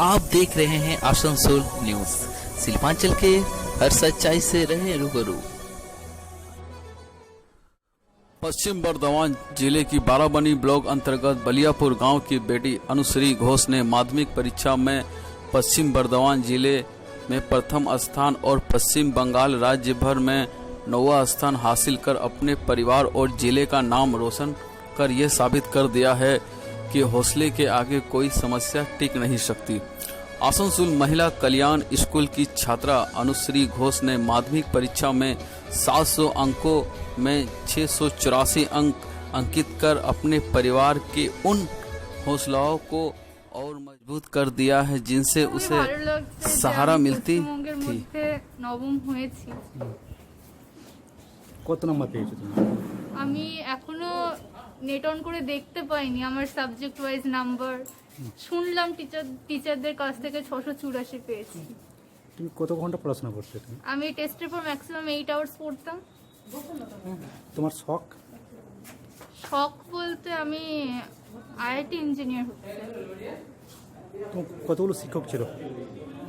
आप देख रहे हैं आसनसोल न्यूज। सीमांचल के हर सच्चाई से रहे रूबरू। पश्चिम बर्धमान जिले की बाराबनी ब्लॉक अंतर्गत बलियापुर गांव की बेटी अनुश्री घोष ने माध्यमिक परीक्षा में पश्चिम बर्धमान जिले में प्रथम स्थान और पश्चिम बंगाल राज्य भर में 9वां स्थान हासिल कर अपने परिवार और जिले का नाम रोशन कर यह साबित कर दिया है कि हौसले के आगे कोई समस्या टिक नहीं सकती। आसनसोल महिला कल्याण स्कूल की छात्रा अनुश्री घोष ने माध्यमिक परीक्षा में 700 अंकों में 684 अंक अंकित कर अपने परिवार के उन हौसलाओं को और मजबूत कर दिया है जिनसे उसे सहारा मिलती थी। নবম হয়েছি। কত নম্বর পেয়েছো তুমি? আমি এখনো নেট অন করে দেখতে পাইনি আমার সাবজেক্ট ওয়াইজ নাম্বার। শুনলাম টিচারদের কাছ থেকে 684 পেয়েছি। তুমি কত ঘন্টা পড়াশোনা করতে তুমি? আমি টেস্টের পর ম্যাক্সিমাম 8 আওয়ার্স পড়তাম। তোমার শখ? শখ বলতে আমি আইআইটি ইঞ্জিনিয়ার হতে চাই। তোমার কতগুলো শিক্ষক ছিল?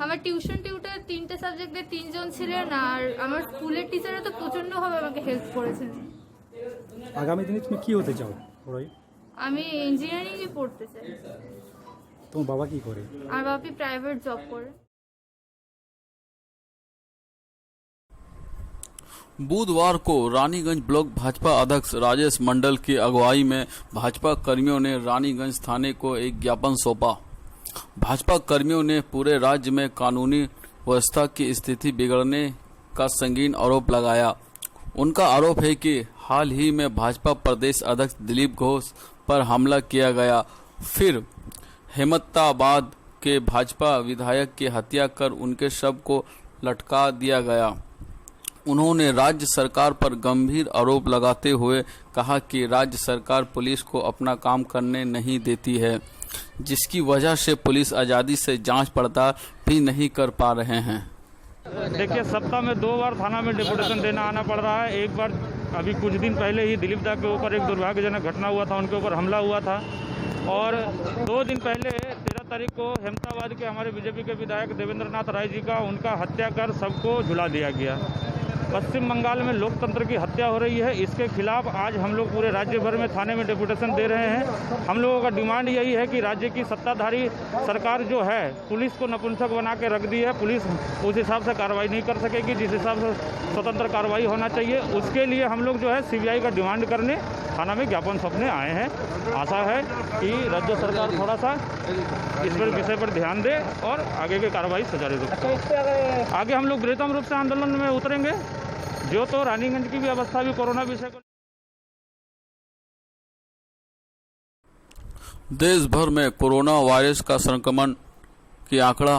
আমার টিউশন টিউটার 3টে সাবজেক্টে 3 জন ছিলেন আর আমার স্কুলের টিচাররা তো প্রচন্ডভাবে আমাকে হেল্প করেছেন। আগামী দিনে তুমি কি হতে চাও? আমি ইঞ্জিনিয়ারিং এ পড়তে চাই। তোমার বাবা কি করে? আমার বাবা প্রাইভেট জব করে। बुधवार को रानीगंज ब्लॉक भाजपा अध्यक्ष राजेश मंडल की अगुवाई में भाजपा कर्मियों ने रानीगंज थाने को एक ज्ञापन सौंपा। भाजपा कर्मियों ने पूरे राज्य में कानूनी व्यवस्था की स्थिति बिगड़ने का संगीन आरोप लगाया। उनका आरोप है कि हाल ही में भाजपा प्रदेश अध्यक्ष दिलीप घोष पर हमला किया गया, फिर हेमंताबाद के भाजपा विधायक की हत्या कर उनके शव को लटका दिया गया। उन्होंने राज्य सरकार पर गंभीर आरोप लगाते हुए कहा कि राज्य सरकार पुलिस को अपना काम करने नहीं देती है, जिसकी वजह से पुलिस आज़ादी से जांच पड़ताल भी नहीं कर पा रहे हैं। देखिए, सप्ताह में 2 बार थाना में डिपुटेशन देना आना पड़ रहा है। एक बार अभी कुछ दिन पहले ही दिलीप दा के ऊपर एक दुर्भाग्यजनक घटना हुआ था, उनके ऊपर हमला हुआ था। और 2 दिन पहले 13 तारीख को हेमंताबाद के हमारे बीजेपी के विधायक देवेंद्र नाथ राय जी का उनका हत्या कर सबको झुला दिया गया। पश्चिम बंगाल में लोकतंत्र की हत्या हो रही है, इसके खिलाफ आज हम लोग पूरे राज्य भर में थाने में डिपुटेशन दे रहे हैं। हम लोगों का डिमांड यही है कि राज्य की सत्ताधारी सरकार जो है पुलिस को नपुंसक बना के रख दी है। पुलिस उस हिसाब से कार्रवाई नहीं कर सकेगी जिस हिसाब से स्वतंत्र कार्रवाई होना चाहिए। उसके लिए हम लोग जो है सीबीआई का डिमांड करने थाना में ज्ञापन सौंपने आए हैं। आशा है कि राज्य सरकार थोड़ा सा इस पर विषय पर ध्यान दे और आगे की कार्रवाई सुचारू रूप से। आगे हम लोग बृहत्तम रूप से आंदोलन में उतरेंगे, जो तो रानीगंज की भी अवस्था भी कोरोना विषय को। देश भर में कोरोना वायरस का संक्रमण की आंकड़ा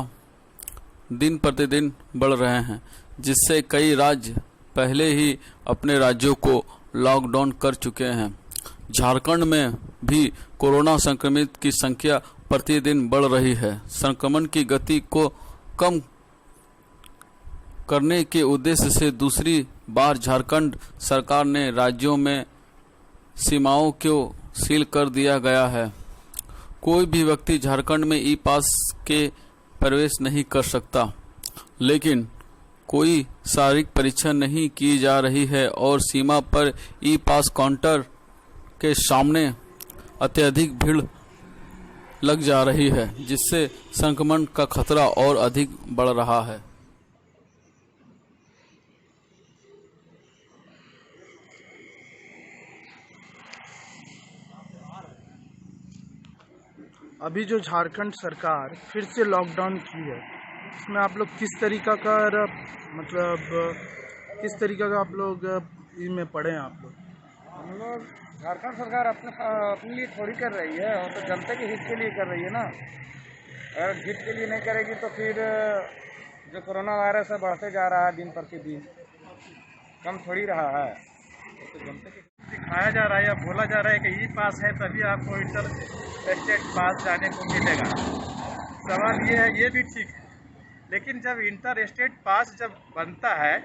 दिन प्रतिदिन बढ़ रहे हैं, जिससे कई राज्य पहले ही अपने राज्यों को लॉकडाउन कर चुके हैं। झारखंड में भी कोरोना संक्रमित की संख्या प्रतिदिन बढ़ रही है। संक्रमण की गति को कम करने के उद्देश्य से दूसरी बार झारखंड सरकार ने राज्यों में सीमाओं को सील कर दिया गया है। कोई भी व्यक्ति झारखंड में ई पास के प्रवेश नहीं कर सकता, लेकिन कोई शारीरिक परीक्षण नहीं की जा रही है और सीमा पर ई पास काउंटर के सामने अत्यधिक भीड़ लग जा रही है, जिससे संक्रमण का खतरा और अधिक बढ़ रहा है। अभी जो झारखंड सरकार फिर से लॉकडाउन की है, इसमें आप लोग किस तरीका का किस तरीका का आप लोग इसमें पढ़े हैं? आप लोग हम लोग झारखंड सरकार अपने लिए थोड़ी कर रही है, और तो जनता के हित के लिए कर रही है ना। अगर हित के लिए नहीं करेगी तो फिर जो कोरोना वायरस है बढ़ते जा रहा है दिन प्रतिदिन, कम थोड़ी रहा है। तो जनता के दिखाया जा रहा है या बोला जा रहा है कि ई पास है तभी आपको इंटर स्टेट पास जाने को मिलेगा। सवाल ये है, ये भी ठीक है, लेकिन जब इंटर स्टेट पास जब बनता है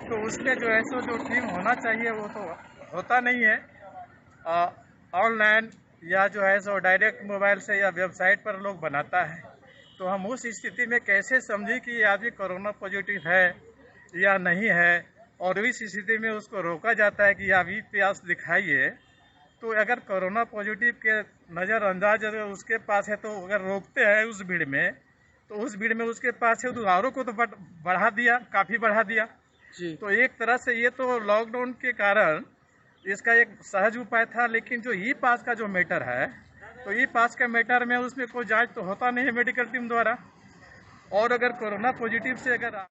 तो उसमें जो है सो जो टीम होना चाहिए वो तो होता नहीं है। ऑनलाइन या जो है सो डायरेक्ट मोबाइल से या वेबसाइट पर लोग बनाता है। तो हम उस स्थिति में कैसे समझें कि ये आदमी कोरोना पॉजिटिव है या नहीं है, और इस स्थिति में उसको रोका जाता है कि आप ई पास दिखाइए। तो अगर कोरोना पॉजिटिव के नज़रअंदाज अगर उसके पास है तो अगर रोकते हैं उस भीड़ में, तो उस भीड़ में उसके पास है तो औरों को तो बढ़ा दिया, काफ़ी बढ़ा दिया जी। तो एक तरह से ये तो लॉकडाउन के कारण इसका एक सहज उपाय था। लेकिन जो ई पास का जो मैटर है, तो ई पास के मैटर में उसमें कोई जांच तो होता नहीं है मेडिकल टीम द्वारा, और अगर कोरोना पॉजिटिव से अगर